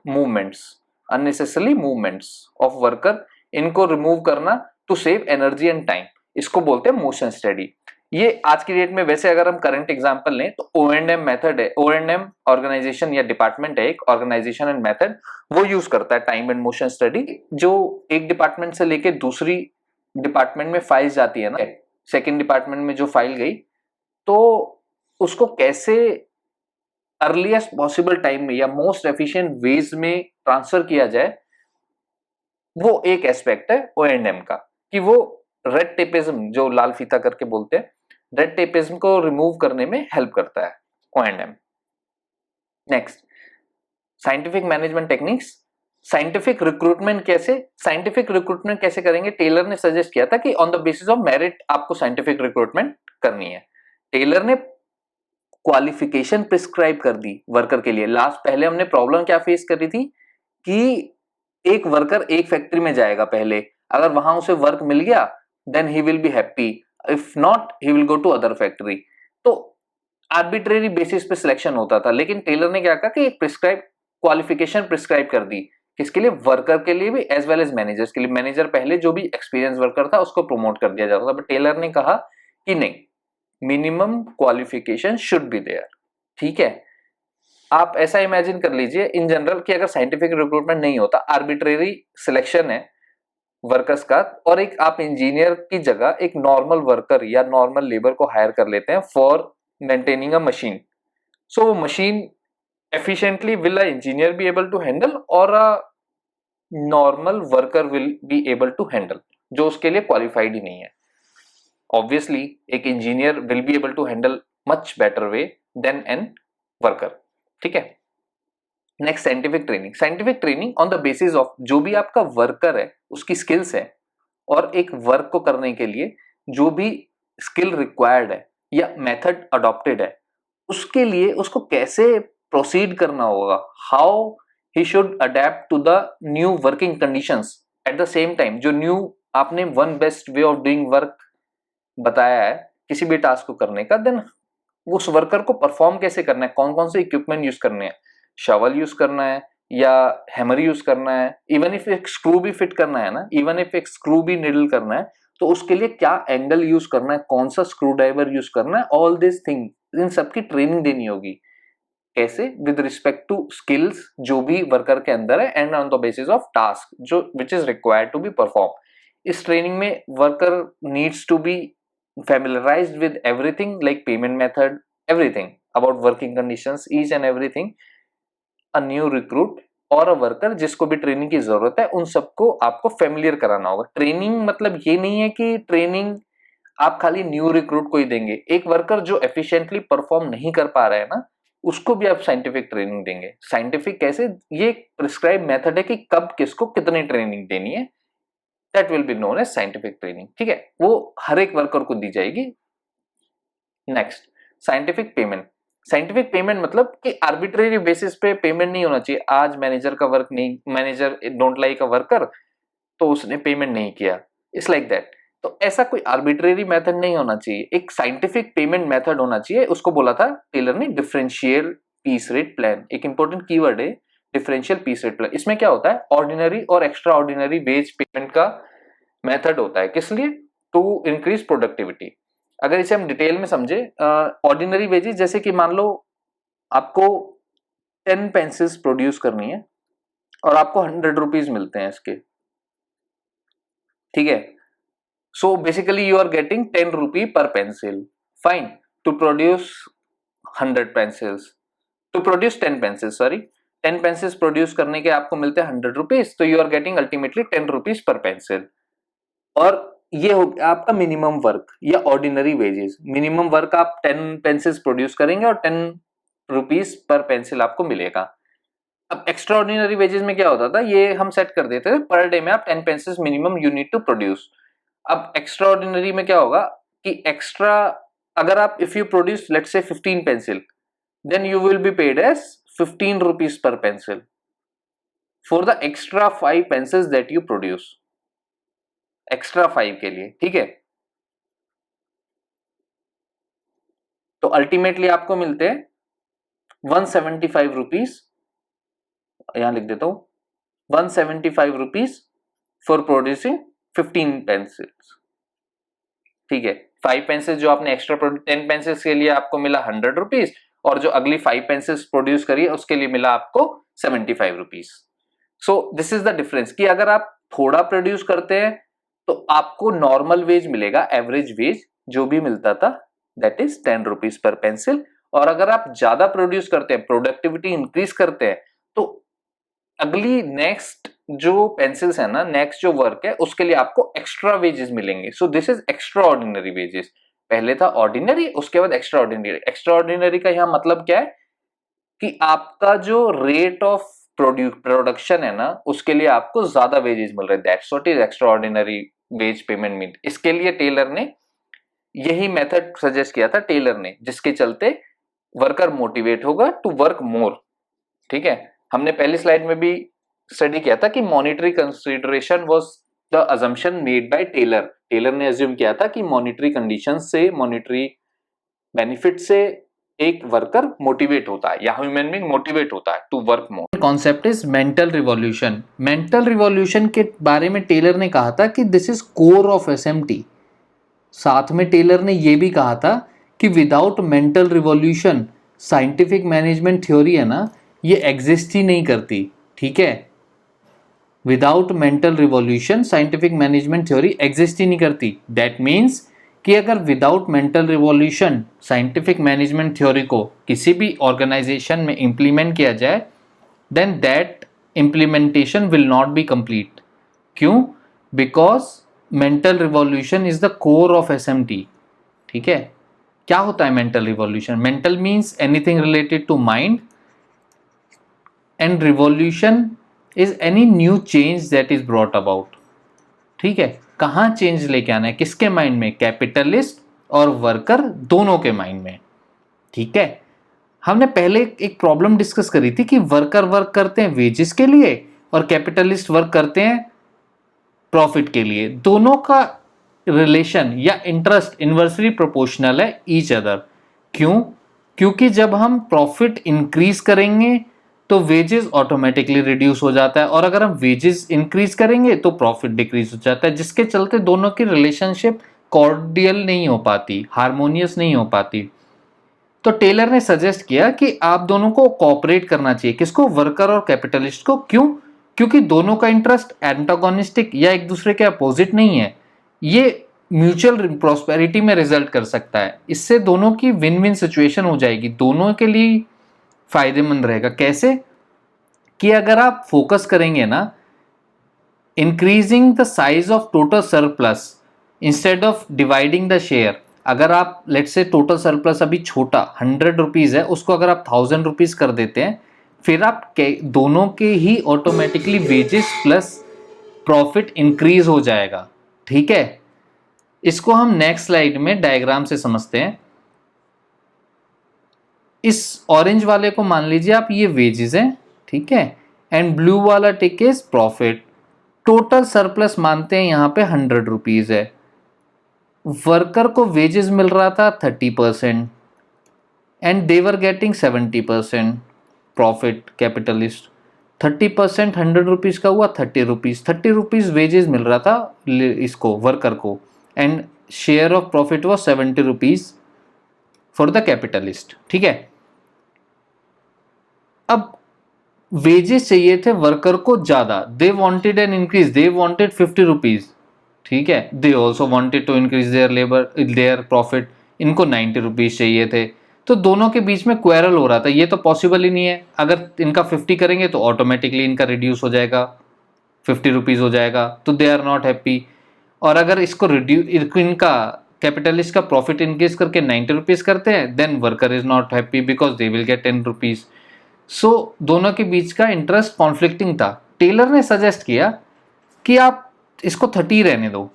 [SPEAKER 2] movements, unnecessary movements of worker, इनको रिमूव करना to save energy and time, इसको बोलते हैं मोशन स्टडी. ये आज की डेट में, वैसे अगर हम करंट एग्जांपल लें तो O&M मेथड है, O&M ऑर्गेनाइजेशन या डिपार्टमेंट है एक, ऑर्गेनाइजेशन एंड मेथड, वो यूज करता है टाइम एंड मोशन स्टडी. जो एक डिपार्टमेंट से लेके दूसरी डिपार्टमेंट में फाइल्स जाती है ना, सेकेंड डिपार्टमेंट में जो फाइल गई, तो उसको कैसे अर्लीस्ट पॉसिबल टाइम में या मोस्ट एफिशिएंट वेज में ट्रांसफर किया जाए, वो एक एस्पेक्ट है O&M का, कि वो रेड टेपिज्म, जो लाल फीता करके बोलते हैं, रेड टेपिज्म को रिमूव करने में हेल्प करता है O&M. Next, scientific management techniques. Scientific recruitment कैसे करेंगे? टेलर ने सजेस्ट किया था कि on the basis of merit आपको साइंटिफिक रिक्रूटमेंट करनी है। टेलर ने क्वालिफिकेशन प्रिस्क्राइब कर दी वर्कर के लिए। पहले हमने प्रॉब्लम क्या फेस करी थी कि एक वर्कर एक फैक्ट्री में जाएगा, पहले अगर वहां उसे वर्क मिल गया then he will be happy, if not he will go to other factory. तो आर्बिट्रेरी बेसिस पे सिलेक्शन होता था, लेकिन टेलर ने क्या कहा कि एक क्वालिफिकेशन प्रिस्क्राइब कर दी, किसके लिए? वर्कर के लिए भी एज वेल एज मैनेजर्स के लिए। मैनेजर पहले जो भी एक्सपीरियंस वर्कर था उसको प्रमोट कर दिया जाता था, बट टेलर ने कहा कि नहीं, minimum qualification should be there. ठीक है, आप ऐसा इमेजिन कर लीजिए इन जनरल कि अगर साइंटिफिक रिक्रूटमेंट नहीं होता, आर्बिट्रेरी सिलेक्शन है वर्कर्स का, और एक आप इंजीनियर की जगह एक नॉर्मल वर्कर या नॉर्मल लेबर को हायर कर लेते हैं फॉर मेंटेनिंग अ मशीन, सो वो machine efficiently will a engineer be able to handle or a normal worker will be able to handle, जो उसके लिए क्वालिफाइड ही नहीं है? ऑब्वियसली एक engineer will be able to handle much better way than an worker. ठीक है, next scientific training on the basis of जो भी आपका वर्कर है उसकी स्किल्स है, और एक वर्क को करने के लिए जो भी स्किल रिक्वायर्ड है या मेथड अडॉप्टेड है उसके लिए उसको कैसे प्रोसीड करना होगा, how he should adapt to the new working conditions. At the same time जो न्यू आपने one best way of doing work बताया है किसी भी टास्क को करने का, देन उस वर्कर को परफॉर्म कैसे करना है, कौन कौन से इक्विपमेंट यूज करने हैं, शॉवल यूज करना है या हैमर यूज करना है, इवन इफ एक स्क्रू भी फिट करना है ना, इवन इफ एक स्क्रू भी निडल करना है तो उसके लिए क्या एंगल यूज करना है, कौन सा स्क्रू ड्राइवर यूज करना है, ऑल दिस थिंग, इन सबकी ट्रेनिंग देनी होगी। कैसे? विद रिस्पेक्ट टू स्किल्स जो भी वर्कर के अंदर है and on the basis of task जो which is required to be perform. इस ट्रेनिंग में worker needs to be familiarized with everything like payment method, everything about working conditions, each and everything a new recruit और a worker जिसको भी training की जरूरत है उन सबको आपको फेमिलियर कराना होगा। ट्रेनिंग मतलब ये नहीं है कि ट्रेनिंग आप खाली न्यू रिक्रूट को ही देंगे, एक वर्कर जो एफिशिएंटली परफॉर्म नहीं कर पा रहा है ना उसको भी आप साइंटिफिक ट्रेनिंग देंगे। साइंटिफिक कैसे? ये प्रिस्क्राइब मेथड है कि कब किसको कितनी ट्रेनिंग देनी है, that will be known as scientific training. ठीक है, वो हर एक वर्कर को दी जाएगी। नेक्स्ट, साइंटिफिक पेमेंट मतलब कि आर्बिट्रेरी बेसिस पे पेमेंट नहीं होना चाहिए। आज मैनेजर का वर्क नहीं, manager don't like a worker तो उसने पेमेंट नहीं किया, इट्स लाइक दैट। तो ऐसा कोई आर्बिट्रेरी मेथड नहीं होना चाहिए, एक साइंटिफिक पेमेंट मेथड होना चाहिए। उसको बोला था टेलर ने डिफरेंशियल पीस रेट प्लान। एक इंपॉर्टेंट कीवर्ड है डिफरेंशियल पीस रेट प्लान। इसमें क्या होता है? ऑर्डिनरी और एक्स्ट्रा ऑर्डिनरी वेज पेमेंट का मेथड होता है। किस लिए? To increase productivity. अगर इसे हम डिटेल में समझे, ऑर्डिनरी वेजेस जैसे कि मान लो आपको 10 पेंसिल्स प्रोड्यूस करनी है और आपको 100 रुपीज मिलते हैं इसके। ठीक है, so basically you are getting 10 rupee per pencil. Fine, to produce 100 pencils, to produce 10 pencils, sorry 10 pencils produce करने के आपको मिलते हैं 100 रुपीज, तो you are getting ultimately 10 rupees per pencil. और ये हो गया आपका मिनिमम वर्क या ऑर्डिनरी वेजेस। मिनिमम वर्क आप 10 पेंसिल्स प्रोड्यूस करेंगे और 10 रुपीज पर पेंसिल आपको मिलेगा। अब एक्स्ट्रा ऑर्डिनरी वेजेस में क्या होता था, ये हम सेट कर देते थे पर डे में आप 10 pencils minimum you need to produce. अब एक्स्ट्रा ऑर्डिनरी में क्या होगा कि एक्स्ट्रा अगर आप if you produce let's say 15 pencil then you will be paid as 15 rupees per pencil for the extra 5 pencils that you produce, extra 5 के लिए। ठीक है, तो अल्टीमेटली आपको मिलते हैं 175 रुपीज, यहां लिख देता हूं 175 रुपीज फॉर प्रोड्यूसिंग 15 पेंसिल्स। ठीक है, 5 पेंसिल्स जो आपने एक्स्ट्रा 10 पेंसिल्स के लिए आपको मिला 100 रुपीज, और जो अगली 5 पेंसिल्स प्रोड्यूस करी उसके लिए मिला आपको 75 rupees. So this is the difference कि अगर आप थोड़ा प्रोड्यूस करते हैं तो आपको नॉर्मल वेज मिलेगा, एवरेज वेज जो भी मिलता था that is 10 rupees per pencil. और अगर आप ज्यादा प्रोड्यूस करते हैं, प्रोडक्टिविटी इंक्रीज करते हैं, तो अगली नेक्स्ट जो पेंसिल्स है ना, नेक्स्ट जो वर्क है उसके लिए आपको एक्स्ट्रा वेजेस मिलेंगे। So this is extra ordinary wages. पहले था ऑर्डिनरी, उसके बाद एक्स्ट्रा ऑर्डिनरी। एक्स्ट्रा ऑर्डिनरी का यहां मतलब क्या है कि आपका जो रेट ऑफ प्रोडक्शन है ना, उसके लिए आपको ज्यादा वेजेस मिल रहे हैं। That's what is extraordinary wage payment mean. इसके लिए टेलर ने यही मेथड सजेस्ट किया था, टेलर ने, जिसके चलते वर्कर मोटिवेट होगा टू वर्क मोर। ठीक है, हमने पहली स्लाइड में भी स्टडी किया था कि monetary consideration was the assumption made by Taylor. Taylor ने अज्यूम किया था कि मॉनिटरी कंडीशन से, मॉनिटरी बेनिफिट से एक वर्कर मोटिवेट होता है या ह्यूमन बीइंग मोटिवेट होता है to work more.
[SPEAKER 1] Concept is mental revolution. Mental revolution के बारे में टेलर ने कहा था कि this is core of SMT. साथ में टेलर ने यह भी कहा था कि without mental revolution scientific management theory है ना, ये एग्जिस्ट ही नहीं करती। ठीक है, without mental revolution scientific management theory exist ही नहीं करती। दैट मीन्स कि अगर without mental revolution scientific management theory को किसी भी ऑर्गेनाइजेशन में इंप्लीमेंट किया जाए, then that implementation will not be complete. क्यों? Because mental revolution is the core of SMT. ठीक है, क्या होता है mental revolution? Mental means anything related to mind, and revolution is any new change that is brought about. ठीक है, कहाँ change लेके आना है, किसके माइंड में? कैपिटलिस्ट और वर्कर दोनों के माइंड में। ठीक है, हमने पहले एक प्रॉब्लम डिस्कस करी थी कि वर्कर वर्क करते हैं वेजेस के लिए और कैपिटलिस्ट वर्क करते हैं प्रॉफिट के लिए। दोनों का रिलेशन या इंटरेस्ट इन्वर्सली प्रोपोर्शनल है ईच अदर। क्यों? क्योंकि जब हम प्रॉफिट इंक्रीज करेंगे तो वेजेस ऑटोमेटिकली रिड्यूस हो जाता है, और अगर हम वेजेस इंक्रीज करेंगे तो प्रॉफिट डिक्रीज हो जाता है, जिसके चलते दोनों की रिलेशनशिप कॉर्डियल नहीं हो पाती, हार्मोनियस नहीं हो पाती। तो टेलर ने सजेस्ट किया कि आप दोनों को कोऑपरेट करना चाहिए। किसको? वर्कर और कैपिटलिस्ट को। क्यों? क्योंकि दोनों का इंटरेस्ट एंटागोनिस्टिक या एक दूसरे के अपोजिट नहीं है। ये म्यूचुअल प्रॉस्पेरिटी में रिजल्ट कर सकता है। इससे दोनों की विन विन सिचुएशन हो जाएगी, दोनों के लिए फायदेमंद रहेगा। कैसे? कि अगर आप फोकस करेंगे ना increasing the size of total surplus instead of dividing the share. अगर आप लेट्स से टोटल सरप्लस अभी छोटा 100 रुपीज है, उसको अगर आप 1000 रुपीज कर देते हैं, फिर आप दोनों के ही automatically wages plus profit increase हो जाएगा। ठीक है, इसको हम नेक्स्ट स्लाइड में डायग्राम से समझते हैं। इस ऑरेंज वाले को मान लीजिए आप ये वेजेस हैं, ठीक है, एंड ब्लू वाला टिक इज प्रॉफिट। टोटल सरप्लस मानते हैं यहां पे 100 रुपीज है। वर्कर को वेजेस मिल रहा था 30% and they were getting 70% profit. Capitalist 30% 100 rupees का हुआ 30 रुपीज। 30 रुपीज वेजेस मिल रहा था इसको, वर्कर को, and share of profit was 70 rupees for the capitalist. ठीक है, अब वेजेस चाहिए थे वर्कर को ज्यादा, they wanted an increase, they wanted 50 rupees. ठीक है, they also wanted to increase their profit, इनको 90 रुपीज चाहिए थे। तो दोनों के बीच में क्वेरल हो रहा था। ये तो पॉसिबल ही नहीं है, अगर इनका 50 करेंगे तो ऑटोमेटिकली इनका रिड्यूस हो जाएगा, 50 रुपीज हो जाएगा, तो दे आर नॉट हैप्पी। और अगर इसको इनका कैपिटलिस्ट का प्रॉफिट इंक्रीज करके 90 रुपीज करते हैं, then worker is not happy because they will get 10 rupees. So दोनों के बीच का इंटरेस्ट कॉन्फ्लिक्टिंग था। टेलर ने सजेस्ट किया कि आप इसको 30 रहने दो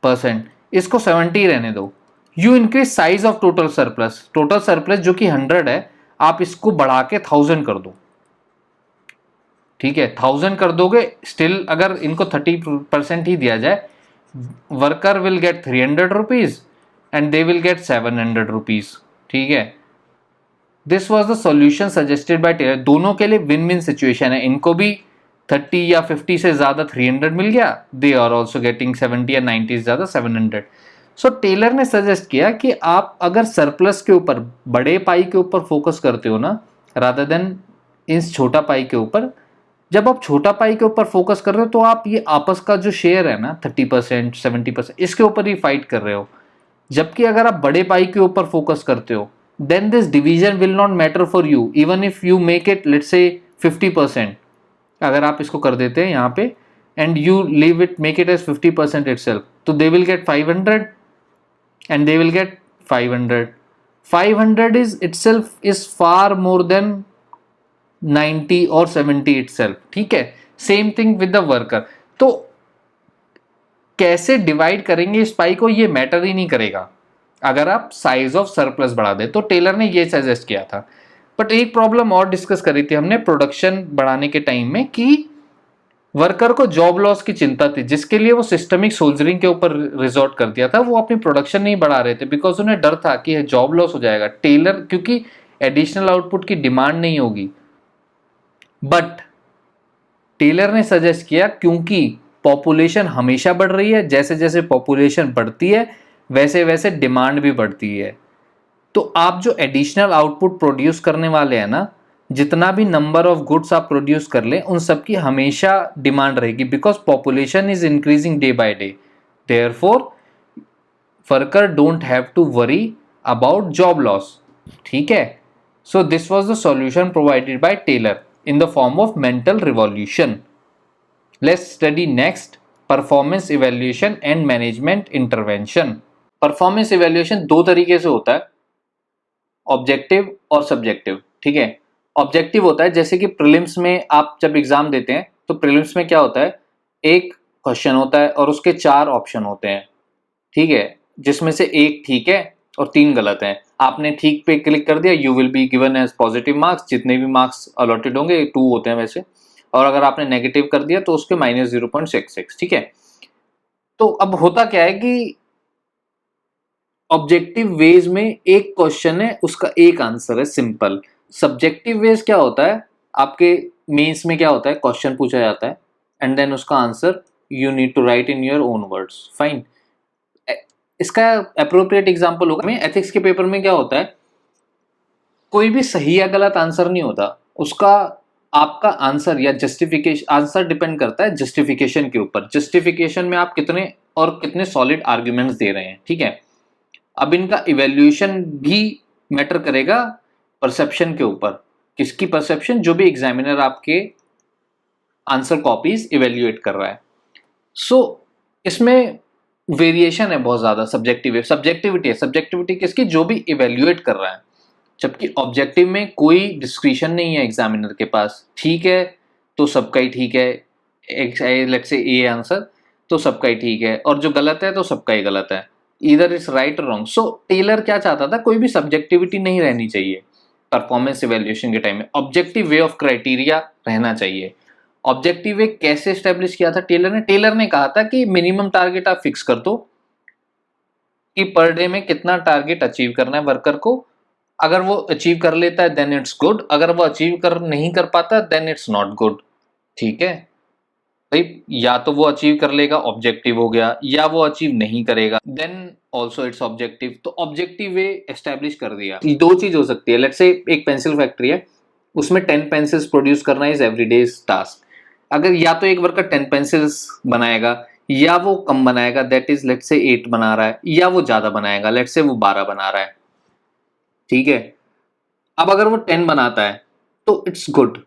[SPEAKER 1] %, इसको 70 रहने दो। You increase size of total surplus. Total surplus जो कि 100 है, आप इसको बढ़ा के 1000 कर दो। ठीक है, 1000 कर दोगे, स्टिल अगर इनको 30% ही दिया जाए, worker will get 300 rupees and they will get 700 rupees. ठीक है, this was the solution suggested by Taylor. दोनों के लिए विन विन सिचुएशन है, इनको भी 30 या 50 से ज्यादा 300 मिल गया, दे आर ऑल्सो गेटिंग 70 या 90 से ज्यादा 700। सो टेलर ने सजेस्ट किया कि आप अगर सरप्लस के ऊपर, बड़े पाई के ऊपर फोकस करते हो ना, रादर देन इस छोटा पाई के ऊपर, जब आप छोटा पाई के ऊपर फोकस कर रहे हो तो आप ये आपस का जो शेयर है ना 30% 70%, इसके ऊपर ही फाइट कर रहे हो। जबकि अगर आप बड़े पाई के ऊपर फोकस करते हो, then this division will not matter for you even if you make it let's say 50%। अगर आप इसको कर देते हैं यहाँ पे and you leave it, make it as 50% itself, तो they will get 500 and they will get 500 is itself is far more than 90 और 70 इटसेल्फ, ठीक है। Same thing with the worker. तो कैसे डिवाइड करेंगे इस पाई को, ये मैटर ही नहीं करेगा अगर आप साइज ऑफ सरप्लस बढ़ा दें। तो टेलर ने ये सजेस्ट किया था। बट एक प्रॉब्लम और डिस्कस करी थी हमने प्रोडक्शन बढ़ाने के टाइम में, कि वर्कर को जॉब लॉस की चिंता थी, जिसके लिए वो सिस्टमिक सोल्जरिंग के ऊपर रिजॉर्ट कर दिया था। वो अपनी प्रोडक्शन नहीं बढ़ा रहे थे बिकॉज उन्हें डर था कि जॉब लॉस हो जाएगा। टेलर, क्योंकि एडिशनल आउटपुट की डिमांड नहीं होगी। बट टेलर ने सजेस्ट किया, क्योंकि पॉपुलेशन हमेशा बढ़ रही है, जैसे जैसे पॉपुलेशन बढ़ती है वैसे वैसे डिमांड भी बढ़ती है। तो आप जो एडिशनल आउटपुट प्रोड्यूस करने वाले हैं ना, जितना भी नंबर ऑफ गुड्स आप प्रोड्यूस कर लें, उन सब की हमेशा डिमांड रहेगी, because population is increasing day by day. Therefore worker don't have to worry about job loss, ठीक है। So this was the solution provided by Taylor in the form of mental revolution. Let's study next performance evaluation and management intervention. Performance evaluation दो तरीके से होता है, objective और subjective, ठीक है। ऑब्जेक्टिव होता है जैसे कि प्रीलिम्स में आप जब एग्जाम देते हैं तो प्रीलिम्स में क्या होता है, एक क्वेश्चन होता है और उसके 4 ऑप्शन होते हैं, ठीक है, जिसमें से एक ठीक है और 3 गलत हैं। आपने ठीक पे क्लिक कर दिया, you will be given as positive marks, जितने भी मार्क्स अलॉटेड होंगे 2 होते हैं वैसे, और अगर आपने नेगेटिव कर दिया तो उसके -0.66, ठीक है। तो अब होता क्या है कि ऑब्जेक्टिव वेज में एक क्वेश्चन है, उसका एक आंसर है, सिंपल। सब्जेक्टिव वेज क्या होता है, आपके मेंस में क्या होता है, क्वेश्चन पूछा जाता है एंड देन उसका answer you need to write in your own words, fine. इसका एप्रोप्रिएट एग्जांपल होगा, में एथिक्स के पेपर में क्या होता है, कोई भी सही या गलत आंसर नहीं होता, उसका आपका आंसर या जस्टिफिकेशन, आंसर डिपेंड करता है जस्टिफिकेशन के ऊपर। जस्टिफिकेशन में आप कितने और कितने सॉलिड आर्ग्यूमेंट्स दे रहे हैं, ठीक है। अब इनका इवैल्यूएशन भी मैटर करेगा परसेप्शन के ऊपर। किसकी परसेप्शन, जो भी एग्जामिनर आपके आंसर कॉपीज इवैल्यूएट कर रहा है। सो इसमें वेरिएशन है बहुत ज्यादा, सब्जेक्टिविटी है। सब्जेक्टिविटी किसकी, जो भी इवैल्यूएट कर रहा है। जबकि ऑब्जेक्टिव में कोई डिस्क्रिशन नहीं है एग्जामिनर के पास, ठीक है तो सबका ही ठीक है, लेट्स से ए आंसर तो सबका ही ठीक है, और जो गलत है तो सबका ही गलत है, ईदर इज राइट और रॉन्ग। सो टेलर क्या चाहता था, कोई भी सब्जेक्टिविटी नहीं रहनी चाहिए परफॉर्मेंस इवैल्यूएशन के टाइम में, ऑब्जेक्टिव वे ऑफ क्राइटेरिया रहना चाहिए। ऑब्जेक्टिव वे कैसे स्टैब्लिश किया था टेलर ने कहा था कि मिनिमम टारगेट आप फिक्स कर दो कि पर डे में कितना टारगेट अचीव करना है वर्कर को। अगर वो अचीव कर लेता है देन इट्स गुड, अगर वो अचीव नहीं कर पाता देन इट्स नॉट गुड, ठीक है भाई। या तो वो अचीव कर लेगा, ऑब्जेक्टिव हो गया, या वो अचीव नहीं करेगा देन ऑल्सो इट्स ऑब्जेक्टिव। तो ऑब्जेक्टिव वे एस्टेब्लिश कर दिया। दो चीज हो सकती है, लेट्स से एक पेंसिल फैक्ट्री है, उसमें 10 पेंसिल्स प्रोड्यूस करना इज एवरीडेज टास्क। अगर या तो एक वर्कर 10 पेंसिल्स बनाएगा या वो कम बनाएगा, दैट इज लेट्स से 8 बना रहा है, या वो ज्यादा बनाएगा, लेट्स से वो 12 बना रहा है, ठीक है। अब अगर वो 10 बनाता है तो इट्स गुड,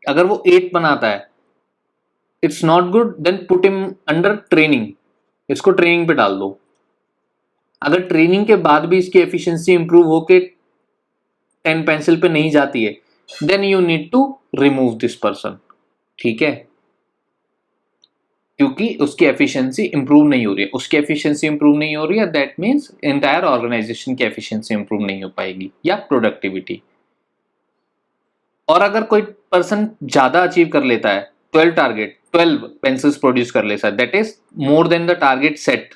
[SPEAKER 1] अगर वो 8 बनाता है it's not good, then put him under training, इसको ट्रेनिंग पे डाल दो। अगर ट्रेनिंग के बाद भी इसकी एफिशिएंसी इंप्रूव होके 10 पेंसिल पे नहीं जाती है then you need to remove this person, ठीक है, क्योंकि उसकी एफिशिएंसी इंप्रूव नहीं हो रही है। उसकी एफिशिएंसी इंप्रूव नहीं हो रही है, दैट मींस एंटायर ऑर्गेनाइजेशन की एफिशिएंसी इंप्रूव नहीं हो पाएगी, या प्रोडक्टिविटी। और अगर कोई पर्सन ज्यादा अचीव कर लेता है, 12 पेंसिल्स प्रोड्यूस कर लेता है, that is more than the target set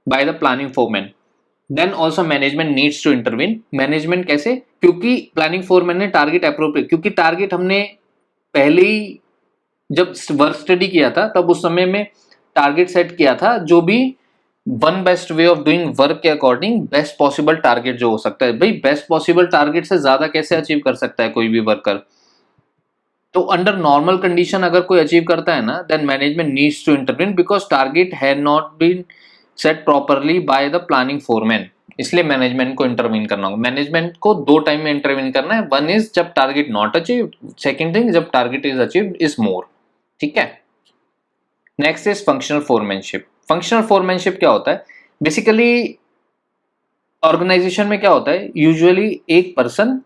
[SPEAKER 1] by the planning foreman, then also management needs to intervene. Management कैसे, क्योंकि प्लानिंग फोरमैन ने टारगेट अप्रोप्रिएट, क्योंकि टारगेट हमने पहले ही जब वर्क स्टडी किया था तब उस समय में टारगेट सेट किया था, जो भी one best way of doing work के अकॉर्डिंग बेस्ट पॉसिबल टारगेट जो हो सकता है। भाई बेस्ट पॉसिबल टारगेट से ज्यादा कैसे अचीव कर सकता है कोई भी वर्कर। तो अंडर नॉर्मल कंडीशन अगर कोई अचीव करता है ना, then management needs to intervene because target had not been set properly by the planning foreman. इसलिए मैनेजमेंट को इंटरवीन करना होगा। मैनेजमेंट को 2 टाइम में इंटरवीन करना है, वन इज जब target not achieved, second thing जब target is achieved is more, ठीक है। Next is functional foremanship. Functional foremanship क्या होता है, बेसिकली ऑर्गेनाइजेशन में क्या होता है, यूजुअली एक पर्सन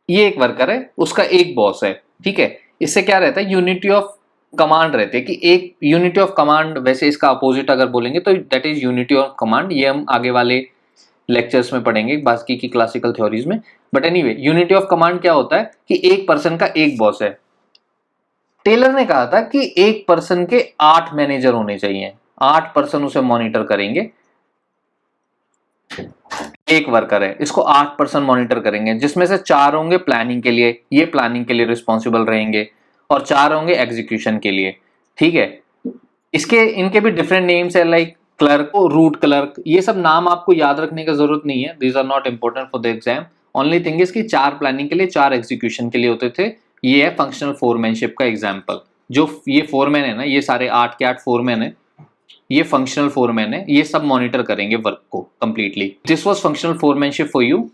[SPEAKER 1] ये एक वर्कर है, उसका एक बॉस है, ठीक है। इससे क्या रहता है, यूनिटी ऑफ कमांड रहते हैं कि एक यूनिटी ऑफ कमांड, वैसे इसका अपोजिट अगर बोलेंगे तो that is unity of command, ये हम आगे वाले लेक्चर्स में पढ़ेंगे बाकी की क्लासिकल थ्योरीज में। But anyway unity of command क्या होता है कि एक पर्सन का एक बॉस है। टेलर ने कहा था कि एक पर्सन के 8 मैनेजर होने चाहिए, 8 पर्सन उसे मॉनिटर करेंगे। एक वर्कर है, इसको 8 पर्सन मॉनिटर करेंगे, जिसमें से 4 होंगे प्लानिंग के लिए, ये प्लानिंग के लिए रिस्पॉन्सिबल रहेंगे, और 4 होंगे एग्जीक्यूशन के लिए, ठीक है। इसके इनके भी डिफरेंट नेम्स है, लाइक क्लर्क, रूट क्लर्क, ये सब नाम आपको याद रखने की जरूरत नहीं है, these are not important for the exam. Only thing is कि 4 प्लानिंग के लिए, 4 एग्जीक्यूशन के लिए होते थे। ये है फंक्शनल फोरमैनशिप का एग्जाम्पल। जो ये फोरमैन है ना, ये सारे 8 के 8 फोरमैन है, ये फंक्शनल फोरमैन है, ये सब मॉनिटर करेंगे वर्क को completely. This was functional foremanship for you.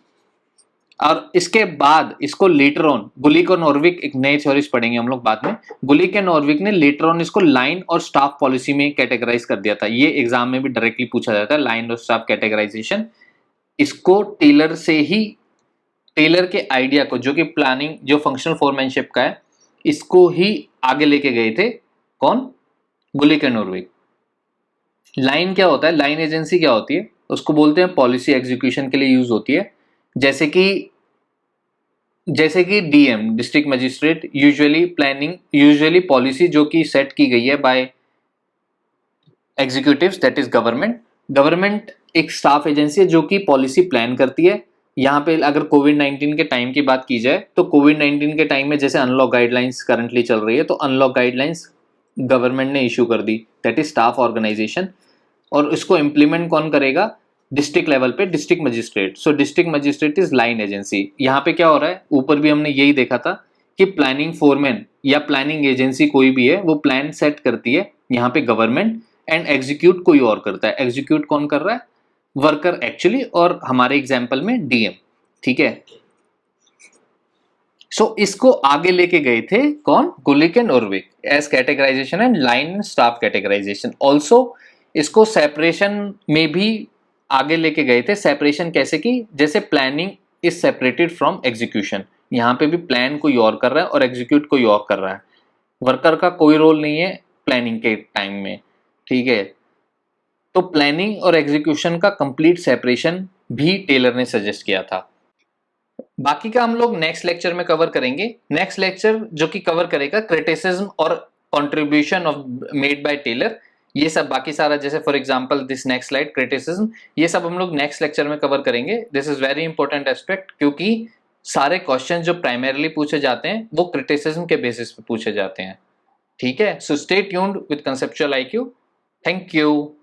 [SPEAKER 1] और इसके बाद इसको लेटर ऑन गुलिक और नॉर्विक, एक नए थ्योरीज पढ़ेंगे हम लोग बाद में। गुलिक एंड नॉर्विक ने लेटर ऑन इसको लाइन और स्टाफ पॉलिसी में कैटेगराइज कर दिया था। ये एग्जाम में भी डायरेक्टली पूछा जाता है, लाइन और स्टाफ कैटेगराइजेशन। इसको टेलर से ही, टेलर के आइडिया को, जो कि प्लानिंग, जो फंक्शनल फोरमैनशिप का है, इसको ही आगे लेके गए थे कौन, गुलिक एंड नॉर्विक। लाइन क्या होता है, लाइन एजेंसी क्या होती है, उसको बोलते हैं पॉलिसी एग्जीक्यूशन के लिए यूज होती है। जैसे कि DM, district magistrate, usually planning, usually policy जो कि सेट की गई है by executives, that is government. Government एक स्टाफ एजेंसी है जो कि पॉलिसी प्लान करती है। यहाँ पे अगर कोविड-19 के टाइम की बात की जाए तो कोविड-19 के टाइम में जैसे अनलॉक गाइडलाइंस करंटली चल रही है, तो अनलॉक गाइडलाइंस गवर्नमेंट ने इशू कर दी, दैट इज स्टाफ ऑर्गेनाइजेशन। और इसको इम्प्लीमेंट कौन करेगा, डिस्ट्रिक्ट लेवल पे district magistrate. So district magistrate is line agency. यहाँ पे क्या हो रहा है, ऊपर भी हमने यही देखा था कि प्लानिंग फोरमैन या प्लानिंग एजेंसी कोई भी है, वो प्लान सेट करती है, यहाँ पे गवर्नमेंट, एंड एग्जीक्यूट कोई और करता है। एग्जीक्यूट कौन कर रहा है, वर्कर एक्चुअली, और हमारे एग्जाम्पल में डीएम, ठीक है। सो इसको आगे लेके गए थे कौन, गुलिक एंड नॉर्विक, as categorization and line and staff categorization. Also इसको सेपरेशन में भी आगे लेके गए थे। सेपरेशन कैसे की, जैसे planning is separated from execution, यहाँ पे भी प्लान कोई और कर रहा है और एग्जीक्यूट कोई और कर रहा है। वर्कर का कोई रोल नहीं है प्लानिंग के टाइम में, ठीक है। तो प्लानिंग और एग्जीक्यूशन का कंप्लीट सेपरेशन भी टेलर ने सजेस्ट किया था। बाकी का हम लोग नेक्स्ट लेक्चर में कवर करेंगे। नेक्स्ट लेक्चर जो कि कवर करेगा क्रिटिसिज्म और contribution of made by Taylor, ये सब बाकी सारा, जैसे for example this next slide criticism, ये सब हम लोग नेक्स्ट लेक्चर में कवर करेंगे। This is very important aspect, क्योंकि सारे क्वेश्चन जो प्राइमरीली पूछे जाते हैं वो क्रिटिसिज्म के बेसिस पे पूछे जाते हैं, ठीक है। So stay tuned with conceptual IQ। Thank you.